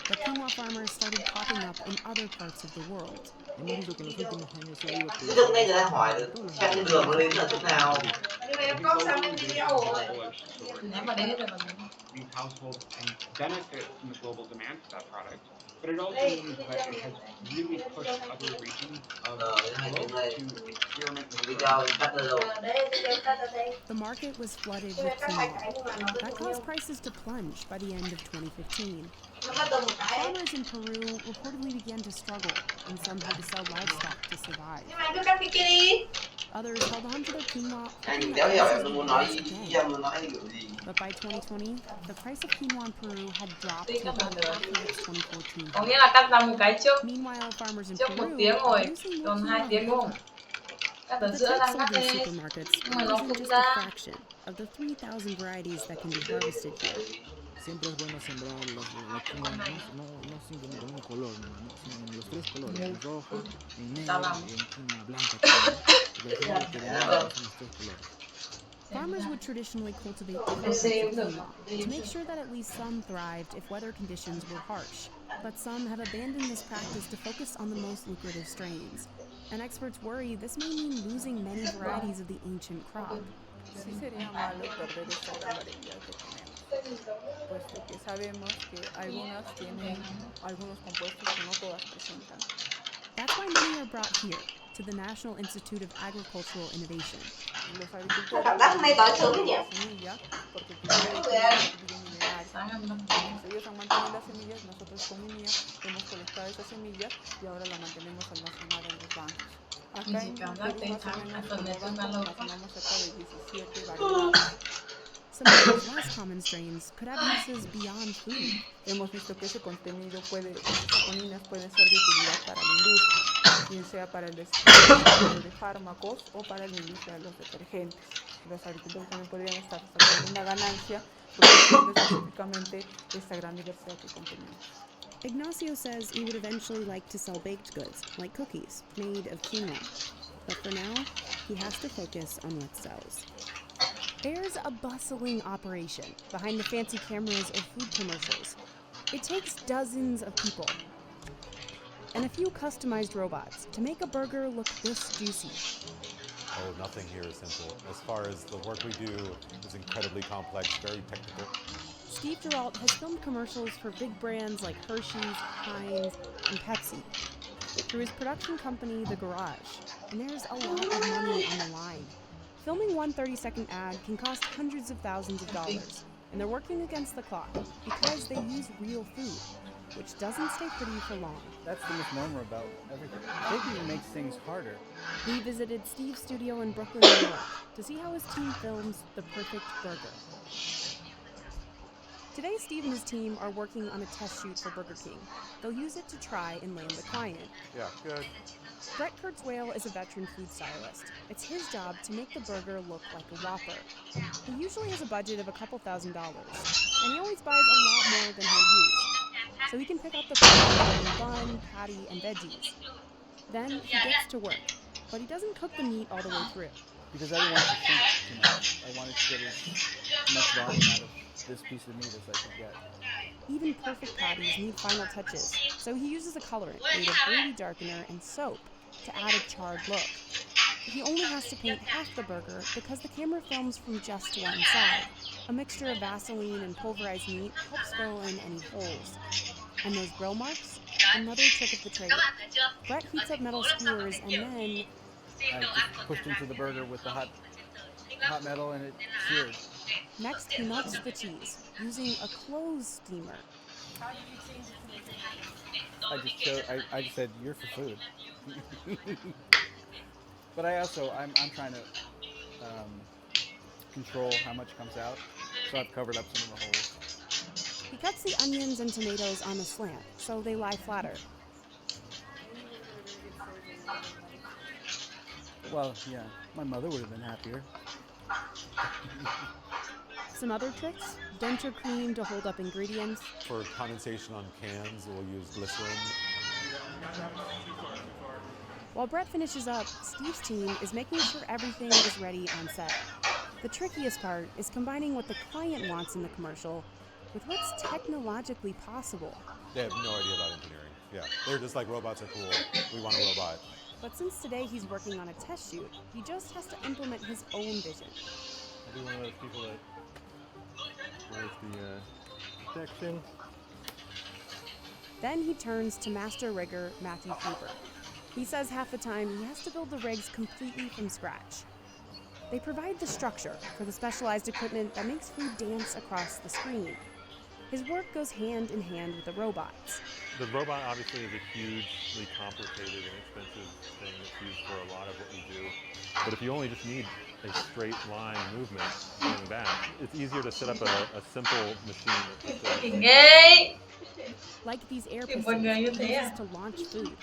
But quinoa farmers started popping up in other parts of the world. Trước đây người ta hỏi xem cái đường nó đến ở chỗ nào. These households can benefit from the global demand for that product, but it also means that it has really pushed other regions of the globe to experiment with The market was flooded with quinoa. That caused prices to plunge by the end of 2015. Farmers in Peru reportedly began to struggle, and some had to sell livestock to survive. Others held on to their quinoa, hoping that prices would rise again. But by 2020, the price of quinoa in Peru had dropped to about half of its 2014 Có nghĩa là cắt ra một cái trước. Meanwhile, farmers in Trước Peru 1 tiếng rồi, are using more còn 2 quinoa tiếng than đúng ever. không? Cắt But ở the giữa types đang sold cắt in thế. supermarkets Nhưng mà nó represent không just ra. a fraction of the 3,000 varieties that can be harvested here. Siempre es bueno sembrar la quinoa, no simplemente en un color, sino en los 3 colores, en roja, en negra y en quinoa blanca también, porque al final lo que vendemos son los 3 colores. Farmers would traditionally cultivate different types of quinoa to make sure that at least some thrived if weather conditions were harsh. But some have abandoned this practice to focus on the most lucrative strains. And experts worry this may mean losing many varieties of the ancient crop. Sí sería malo perder esta gran variedad que tenemos, puesto que sabemos que algunas tienen algunos compuestos que no todas presentan. That's why many are brought here, to the National Institute of Agricultural Innovation. Los agricultores semilla porque primero tienen minerales. Ellos han mantenido las semillas, nosotros con Unia hemos colectado esas semillas y ahora las mantenemos almacenadas en los bancos. Acá en Perú más o menos almacenamos cerca de 17 variedades. some of those less common strains could have uses beyond food. Hemos visto que ese contenido esas saponinas pueden ser de utilidad para la industria, bien sea para el desarrollo de fármacos o para la industria de los detergentes. Los agricultores también podrían estar sacando una ganancia produciendo específicamente esta gran diversidad que contenemos. Ignacio says he would eventually like to sell baked goods, like cookies, made of quinoa. But for now, he has to focus on what sells. There's a bustling operation behind the fancy cameras of food commercials. It takes dozens of people and a few customized robots to make a burger look this juicy. Oh, nothing here is simple. As far as the work we do is incredibly complex, very technical. Steve Geralt has filmed commercials for big brands like Hershey's, Heinz, and Pepsi through his production company, The Garage, and there's a lot of money on the line. Filming one 30-second ad can cost hundreds of thousands of dollars, and they're working against the clock because they use real food, which doesn't stay pretty for long. That's the misnomer about everything. Baking makes things harder. We visited Steve's studio in Brooklyn, New York, to see how his team films the perfect burger. Today, Steve and his team are working on a test shoot for Burger King. They'll use it to try and land the client. Yeah, good. Brett Kurzweil is a veteran food stylist. It's his job to make the burger look like a Whopper. He usually has a budget of a couple $1,000s, and he always buys a lot more than he'll use, so he can pick out the perfect bun, patty, and veggies. Then he gets to work, but he doesn't cook the meat all the way through. Because I didn't want to shrink too much. I wanted to get as much volume out of this piece of meat as I could get. Even perfect patties need final touches, so he uses a colorant made of gravy darkener and soap to add a charred look. He only has to paint half the burger because the camera films from just one side. A mixture of Vaseline and pulverized meat helps fill in any holes. And those grill marks? Another trick of the trade. Brett heats up metal skewers and then I just pushed into the burger with the hot metal and it seared. Next, he melts the cheese using a clothes steamer. I just said, you're for food. But I'm trying to control how much comes out, so I've covered up some of the holes. He cuts the onions and tomatoes on a slant, so they lie flatter. Well, yeah, my mother would have been happier. Some other tricks? Denture cream to hold up ingredients. For condensation on cans, we'll use glycerin. While Brett finishes up, Steve's team is making sure everything is ready on set. The trickiest part is combining what the client wants in the commercial with what's technologically possible. They have no idea about engineering. Yeah, they're just like, robots are cool. We want a robot. But since today he's working on a test shoot, he just has to implement his own vision. I'll be one of those people that wears the protection. Then he turns to master rigger Matthew Cooper. He says half the time he has to build the rigs completely from scratch. They provide the structure for the specialized equipment that makes food dance across the screen. His work goes hand in hand with the robots. The robot obviously is a hugely complicated and expensive thing that's used for a lot of what we do. But if you only just need a straight line movement going back, it's easier to set up a simple machine. Like these air pistols used to launch food.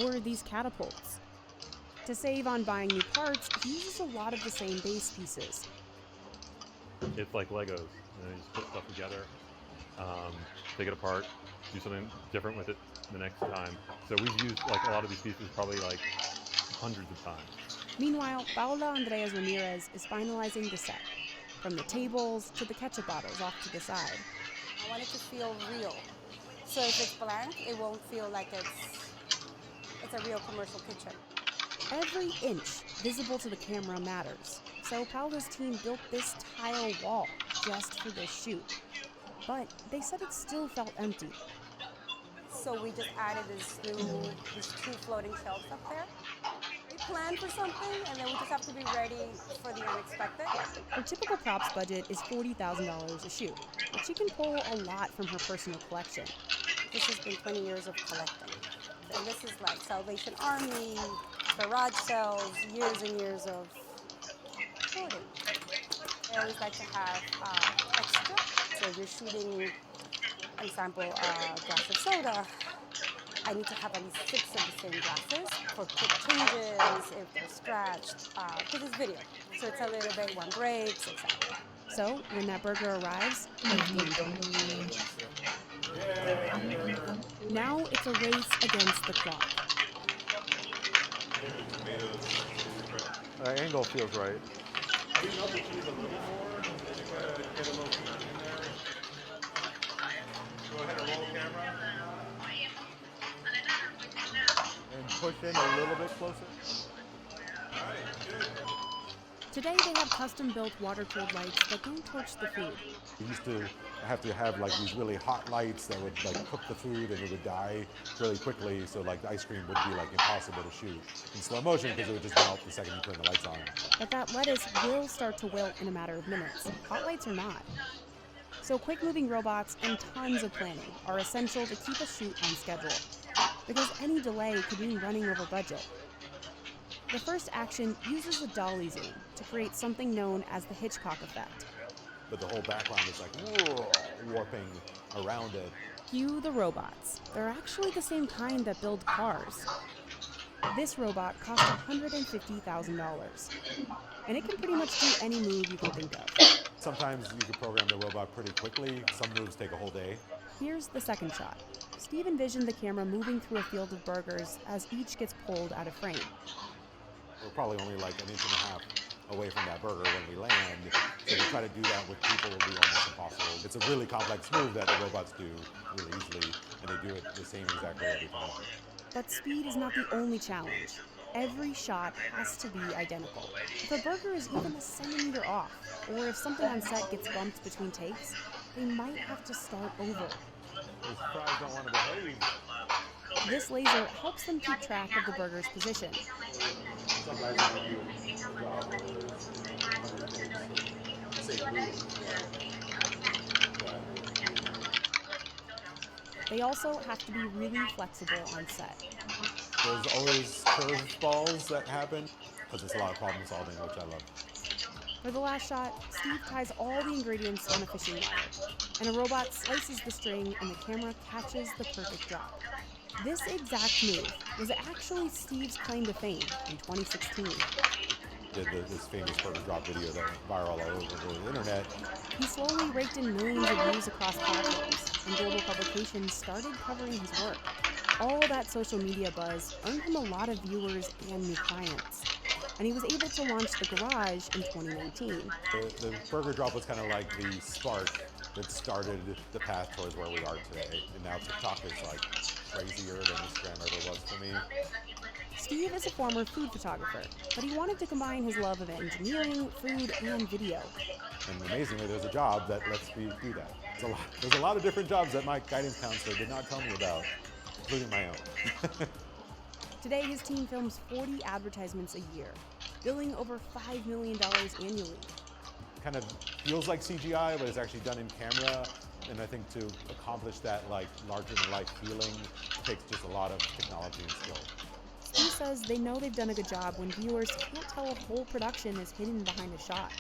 Or these catapults. To save on buying new parts, he uses a lot of the same base pieces. It's like Legos. You just put stuff together, take it apart, do something different with it the next time. So we've used a lot of these pieces probably hundreds of times. Meanwhile, Paola Andreas Ramirez is finalizing the set, from the tables to the ketchup bottles off to the side. I want it to feel real. So if it's blank, it won't feel like it's a real commercial kitchen. Every inch visible to the camera matters. So Paola's team built this tile wall just for this shoot. But they said it still felt empty. So we just added these 2 floating shelves up there. We planned for something, and then we just have to be ready for the unexpected. Her typical props budget is $40,000 a shoot, but she can pull a lot from her personal collection. This has been 20 years of collecting. And this is like Salvation Army, garage sales, years and years of recording. I always like to have extra. So if you're shooting, for example, a glass of soda, I need to have at least 6 of the same glasses for quick changes, if they're scratched, because it's video. So it's a little bit, one breaks, etc. So when that burger arrives, it's game time. Now it's a race against the clock. Angle feels right. And push in a little bit closer. Today they have custom-built water-cooled lights that don't torch the food. We used to have like these really hot lights that would like cook the food and it would die really quickly, so like the ice cream would be like impossible to shoot in slow motion because it would just melt the second you turn the lights on. But that lettuce will start to wilt in a matter of minutes. Hot lights are not. So quick-moving robots and tons of planning are essential to keep a shoot on schedule, because any delay could mean running over budget. The first action uses a dolly zoom to create something known as the Hitchcock effect. But the whole background is like whoa, warping around it. Cue the robots. They're actually the same kind that build cars. This robot cost $150,000, and it can pretty much do any move you can think of. Sometimes you can program the robot pretty quickly. Some moves take a whole day. Here's the second shot. Steve envisioned the camera moving through a field of burgers as each gets pulled out of frame. We're probably only like 1.5 inches away from that burger when we land, so to try to do that with people will be almost impossible. It's a really complex move that the robots do really easily, and they do it the same exact way every time. But speed is not the only challenge. Every shot has to be identical. If a burger is even a centimeter off, or if something on set gets bumped between takes, they might have to start over. Those fries don't want to behave. This laser helps them keep track of the burger's position. They also have to be really flexible on set. There's always curveballs that happen, because it's a lot of problem solving, which I love. For the last shot, Steve ties all the ingredients on a fishing wire, and a robot slices the string and the camera catches the perfect drop. This exact move was actually Steve's claim to fame in 2016. Did this famous burger drop video that went viral all over the internet. He slowly raked in millions of views across platforms, and global publications started covering his work. All that social media buzz earned him a lot of viewers and new clients. And he was able to launch the garage in 2019. The burger drop was kind of like the spark that started the path towards where we are today. And now TikTok is like crazier than Instagram ever was for me. Steve is a former food photographer, but he wanted to combine his love of engineering, food, and video. And amazingly, there's a job that lets me do that. There's a lot of different jobs that my guidance counselor did not tell me about, including my own. Today, his team films 40 advertisements a year, billing over $5 million annually. Kind of feels like CGI, but it's actually done in camera. And I think to accomplish that like larger-than-life feeling takes just a lot of technology and skill. Steve says they know they've done a good job when viewers can't tell a whole production is hidden behind a shot.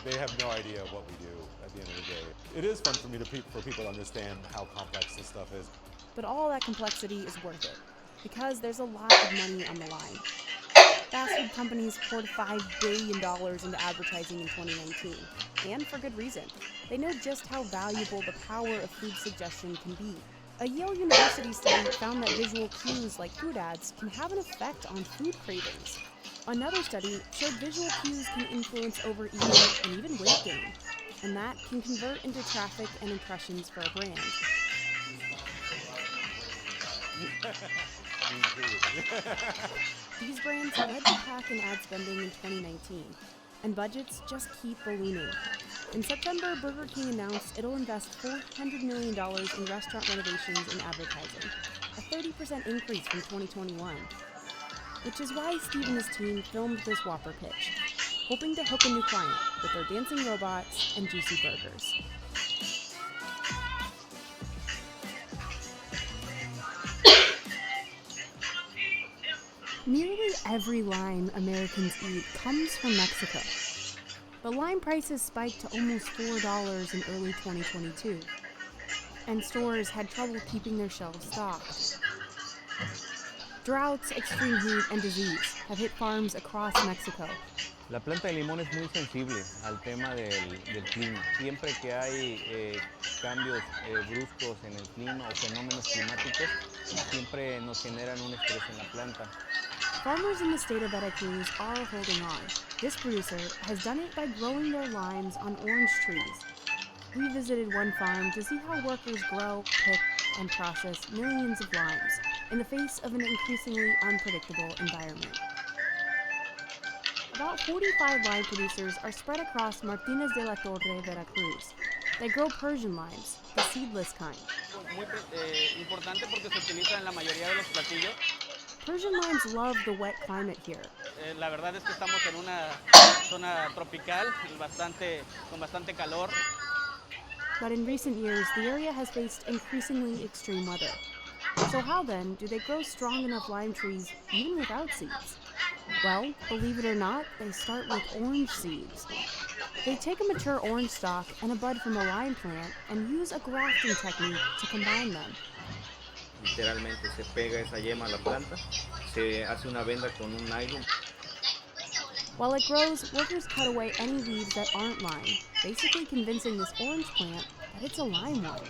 They have no idea what we do at the end of the day. It is fun for me for people to understand how complex this stuff is. But all that complexity is worth it, because there's a lot of money on the line. Fast food companies poured $5 billion into advertising in 2019, and for good reason. They know just how valuable the power of food suggestion can be. A Yale University study found that visual cues like food ads can have an effect on food cravings. Another study showed visual cues can influence overeating and even weight gain, and that can convert into traffic and impressions for a brand. These brands led the pack in ad spending in 2019, and budgets just keep ballooning. In September, Burger King announced it'll invest $400 million in restaurant renovations and advertising, a 30% increase from 2021. Which is why Steve and his team filmed this Whopper pitch, hoping to hook a new client with their dancing robots and juicy burgers. Nearly every line Americans eat comes from Mexico. But lime prices spiked to almost $4 in early 2022, and stores had trouble keeping their shelves stocked. Droughts, extreme heat, and disease have hit farms across Mexico. La planta de limón es muy sensible al tema del clima. Siempre que hay cambios bruscos en el clima o fenómenos climáticos, siempre nos generan un estrés en la planta. Farmers in the state of Veracruz are holding on. This producer has done it by growing their limes on orange trees. We visited one farm to see how workers grow, pick, and process millions of limes in the face of an increasingly unpredictable environment. About 45 lime producers are spread across Martínez de la Torre, Veracruz. They grow Persian limes, the seedless kind. Muy importante porque se utiliza en la mayoría de los platillos. Persian limes love the wet climate here. La verdad es que estamos en una zona tropical, con bastante calor. But in recent years, the area has faced increasingly extreme weather. So how then do they grow strong enough lime trees even without seeds? Well, believe it or not, they start with orange seeds. They take a mature orange stalk and a bud from a lime plant and use a grafting technique to combine them. Literalmente se pega esa yema a la planta, se hace una venda con un nylon. While it grows, workers cut away any leaves that aren't lime, basically convincing this orange plant that it's a lime one.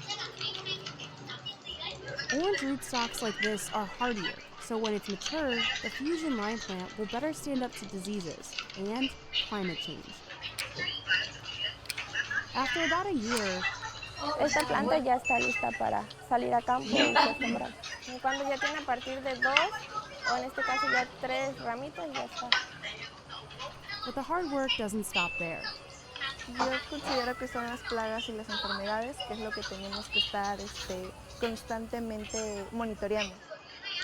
Orange rootstocks like this are hardier, so when it's mature, the fusion lime plant will better stand up to diseases and climate change. After about a year, esta planta ya está lista para salir a campo y ser sembrada. Cuando ya tiene a partir de 2, o en este caso ya 3 ramitas, ya está. But the hard work doesn't stop there. Yo considero que son las plagas y las enfermedades, que es lo que tenemos que estar constantemente monitoreando.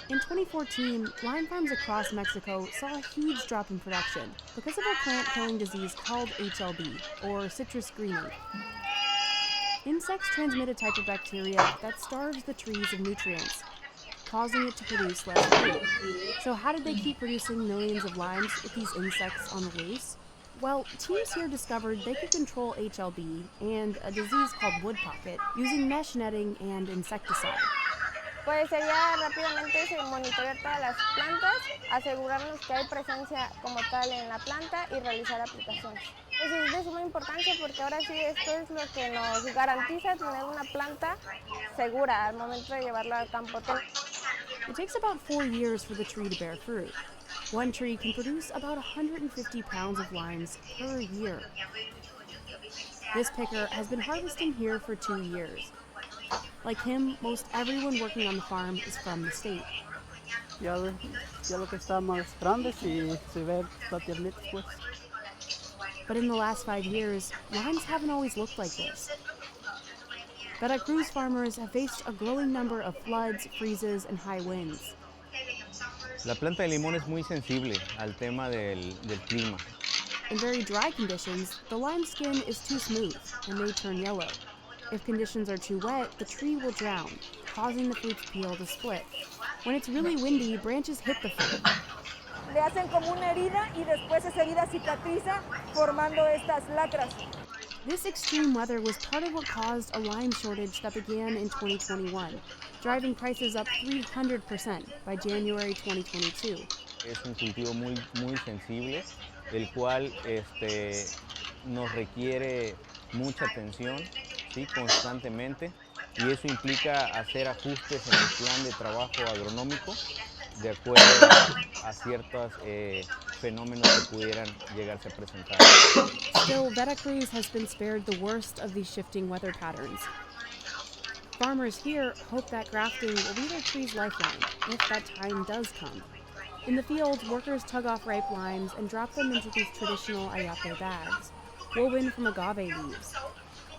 In 2014, lime farms across Mexico saw a huge drop in production because of a plant-killing disease called HLB, or citrus greening. Insects transmit a type of bacteria that starves the trees of nutrients, causing it to produce less fruit. So how did they keep producing millions of limes with these insects on the loose? Well, teams here discovered they could control HLB and a disease called wood pocket using mesh netting and insecticide. Pues sería rápidamente monitorear todas las plantas, asegurarnos que hay presencia como tal en la planta y realizar aplicaciones. Pues es de suma importancia porque ahora sí esto es lo que nos garantiza tener una planta segura al momento de llevarla al campo. It takes about 4 years for the tree to bear fruit. One tree can produce about 150 pounds of limes per year. This picker has been harvesting here for 2 years. Like him, most everyone working on the farm is from the state. Ya lo que está más grande, si se ve la tiernita, pues. But in the last 5 years, limes haven't always looked like this. Veracruz farmers have faced a growing number of floods, freezes, and high winds. La planta de limón es muy sensible al tema del clima. In very dry conditions, the lime skin is too smooth and may turn yellow. If conditions are too wet, the tree will drown, causing the fruit's peel to split. When it's really windy, branches hit the fruit. Le hacen como una herida y después esa herida cicatriza formando estas lacras. This extreme weather was part of what caused a lime shortage that began in 2021, driving prices up 300% by January 2022. Es un cultivo muy sensible, el cual nos requiere mucha atención, ¿sí? Constantemente, y eso implica hacer ajustes en el plan de trabajo agronómico de acuerdo a ciertos fenómenos que pudieran llegarse a presentar. Still, Veracruz has been spared the worst of these shifting weather patterns. Farmers here hope that grafting will be their tree's lifeline if that time does come. In the fields, workers tug off ripe limes and drop them into these traditional ayape bags, woven from agave leaves.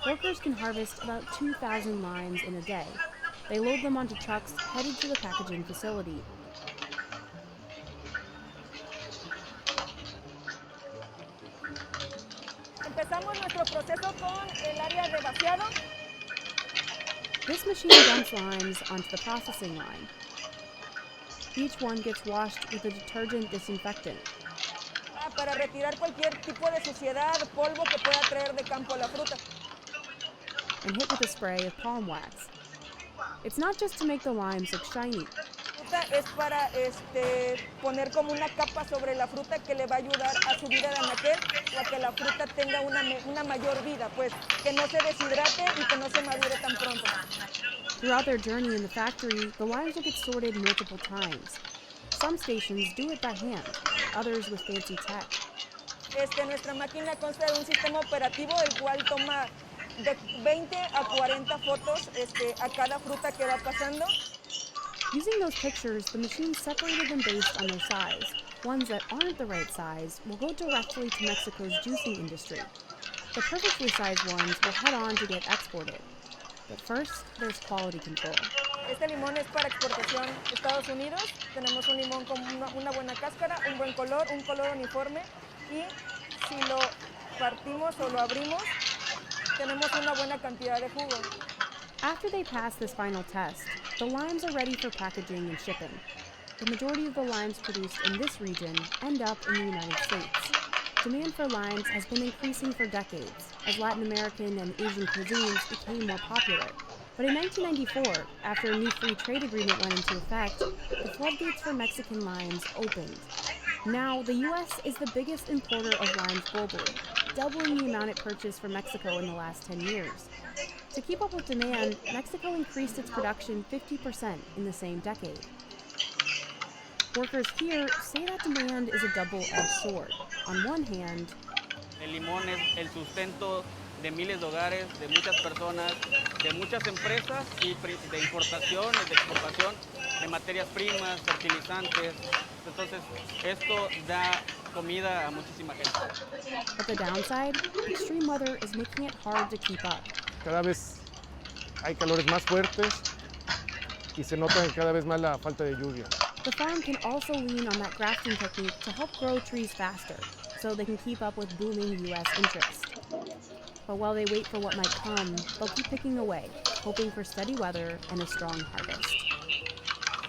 Workers can harvest about 2,000 limes in a day. They load them onto trucks headed to the packaging facility. Empezamos nuestro proceso con el área de vaciado. This machine dumps limes onto the processing line. Each one gets washed with a detergent disinfectant. para retirar cualquier tipo de suciedad, polvo que pueda traer de campo la fruta. And hit with a spray of palm wax. It's not just to make the limes look shiny. Es para poner como una capa sobre la fruta que le va a ayudar a subir el anaquel o a que la fruta tenga una mayor vida, pues que no se deshidrate y que no se madure tan pronto. Throughout their journey in the factory, the limes will get sorted multiple times. Some stations do it by hand, others with fancy tech. Nuestra máquina consta de un sistema operativo el cual toma de 20 a 40 fotos a cada fruta que va pasando. Using those pictures, the machine separated them based on their size. Ones that aren't the right size will go directly to Mexico's juicing industry. The perfectly sized ones will head on to get exported. But first, there's quality control. Este limón es para exportación a Estados Unidos. Tenemos un limón con una buena cáscara, un buen color, un color uniforme. Y si lo partimos o lo abrimos, tenemos una buena cantidad de jugo. After they pass this final test, the limes are ready for packaging and shipping. The majority of the limes produced in this region end up in the United States. Demand for limes has been increasing for decades as Latin American and Asian cuisines became more popular. But in 1994, after a new free trade agreement went into effect, the floodgates for Mexican limes opened. Now, the U.S. is the biggest importer of limes globally, doubling the amount it purchased from Mexico in the last 10 years. To keep up with demand, Mexico increased its production 50% in the same decade. Workers here say that demand is a double-edged sword. On one hand, el limón es el sustento de miles de hogares, de muchas personas, de muchas empresas y de importación, de exportación de materias primas, fertilizantes. Entonces, esto da comida a muchísima gente. But the downside, extreme weather is making it hard to keep up. Cada vez hay calores más fuertes y se nota cada vez más la falta de lluvia. The farm can also lean on that grafting technique to help grow trees faster, so they can keep up with booming U.S. interest. But while they wait for what might come, they'll keep picking away, hoping for steady weather and a strong harvest.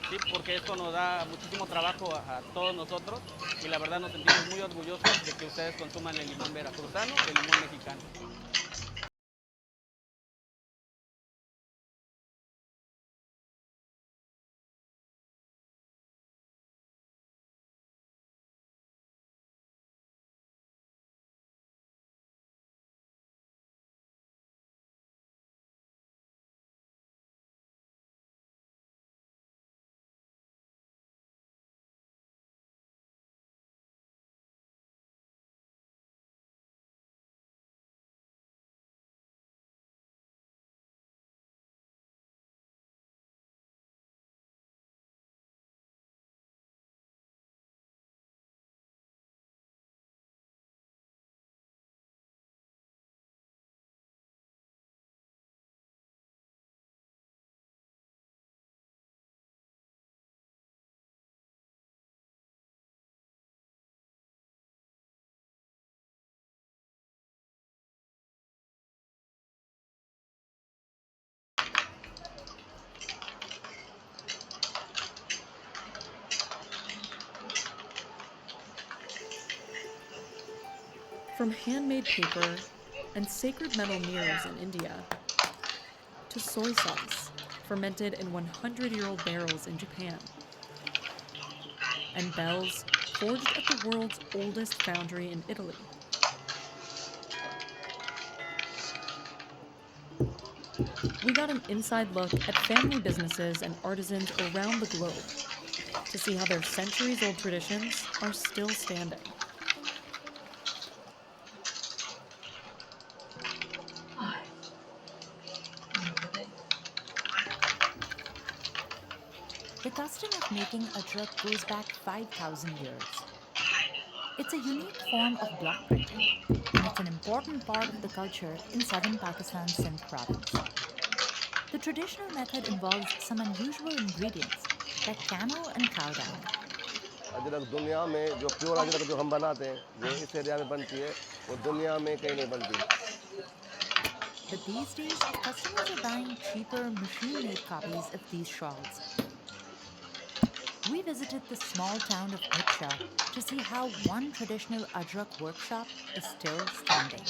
Sí, porque esto nos da muchísimo trabajo a todos nosotros y la verdad nos sentimos muy orgullosos de que ustedes consuman el limón veracruzano, el limón mexicano. From handmade paper and sacred metal mirrors in India, to soy sauce fermented in 100-year-old barrels in Japan, and bells forged at the world's oldest foundry in Italy. We got an inside look at family businesses and artisans around the globe to see how their centuries-old traditions are still standing. The custom of making a druk goes back 5,000 years. It's a unique form of block printing, and it's an important part of the culture in southern Pakistan's Sindh province. The traditional method involves some unusual ingredients like camel and cow dung. Ajrak दुनिया में जो pure Ajrak जो हम बनाते हैं जो इस area में बनती है वो दुनिया में कहीं नहीं बनती. But these days, customers are buying cheaper machine-made copies of these shawls. We visited the small town of Bhiksha to see how one traditional Adrak workshop is still standing.